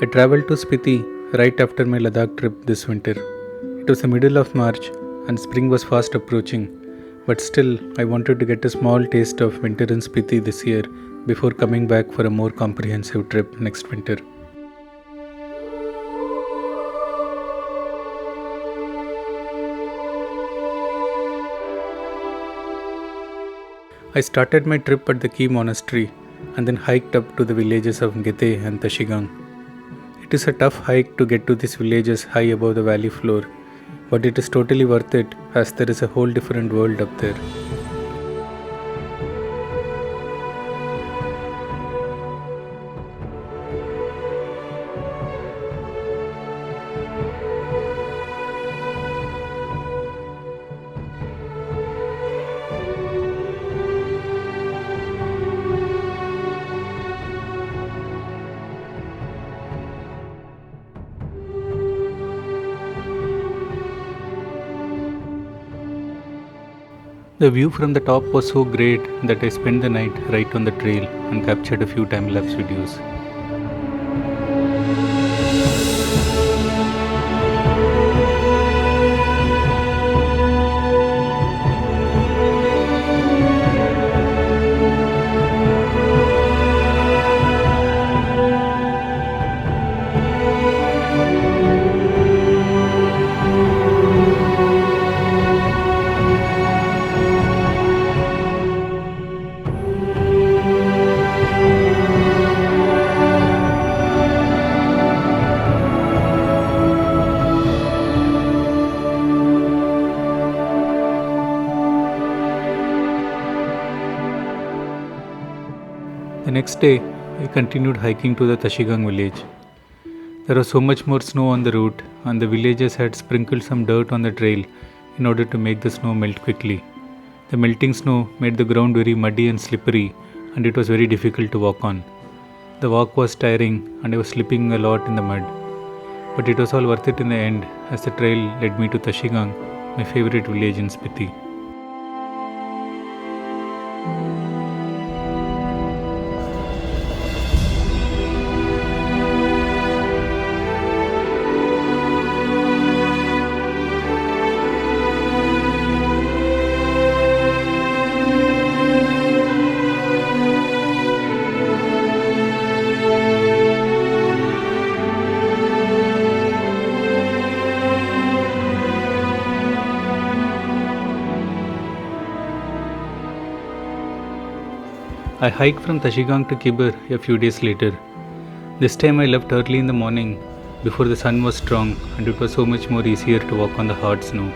I travelled to Spiti right after my Ladakh trip this winter. It was the middle of March and spring was fast approaching, but still, I wanted to get a small taste of winter in Spiti this year before coming back for a more comprehensive trip next winter. I started my trip at the key monastery and then hiked up to the villages of Gete and Tashigang. It is a tough hike to get to these villages high above the valley floor, but it is totally worth it as there is a whole different world up there. The view from the top was so great that I spent the night right on the trail and captured a few time-lapse videos. The next day, I continued hiking to the Tashigang village. There was so much more snow on the route, and the villagers had sprinkled some dirt on the trail in order to make the snow melt quickly. The melting snow made the ground very muddy and slippery, and it was very difficult to walk on. The walk was tiring, and I was slipping a lot in the mud. But it was all worth it in the end, as the trail led me to Tashigang, my favorite village in Spiti. I hiked from Tashigang to Kibber a few days later. This time I left early in the morning before the sun was strong and it was so much more easier to walk on the hard snow.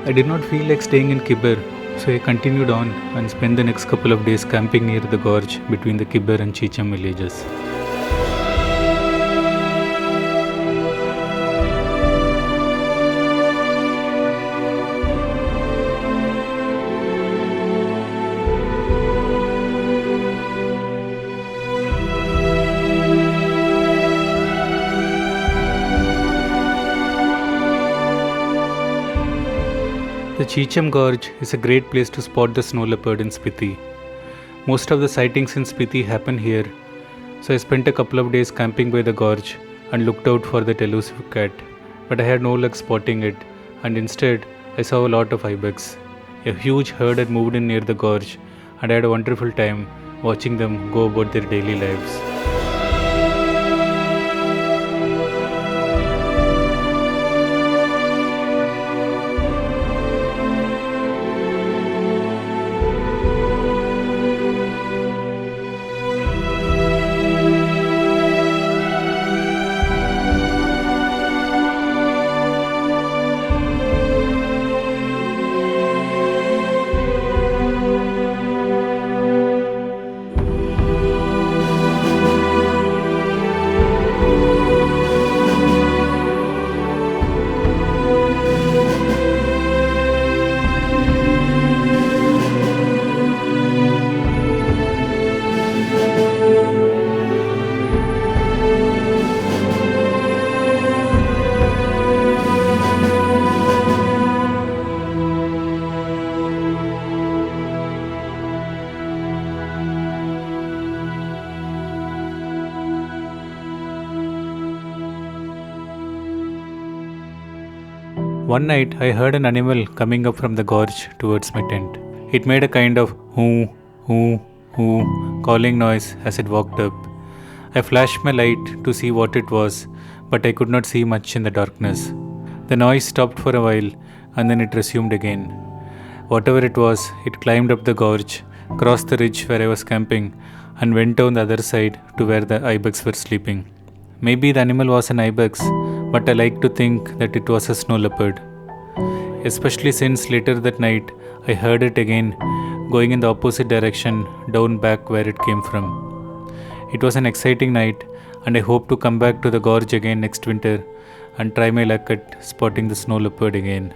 I did not feel like staying in Kibber, so I continued on and spent the next couple of days camping near the gorge between the Kibber and Chicham villages. The Chicham Gorge is a great place to spot the snow leopard in Spiti. Most of the sightings in Spiti happen here, so I spent a couple of days camping by the gorge and looked out for that elusive cat, but I had no luck spotting it, and instead I saw a lot of ibex. A huge herd had moved in near the gorge, and I had a wonderful time watching them go about their daily lives. One night, I heard an animal coming up from the gorge towards my tent. It made a kind of hoo, hoo, hoo calling noise as it walked up. I flashed my light to see what it was, but I could not see much in the darkness. The noise stopped for a while and then it resumed again. Whatever it was, it climbed up the gorge, crossed the ridge where I was camping, and went down the other side to where the ibex were sleeping. Maybe the animal was an ibex, but I like to think that it was a snow leopard. Especially since later that night I heard it again going in the opposite direction down back where it came from. It was an exciting night and I hope to come back to the gorge again next winter and try my luck at spotting the snow leopard again.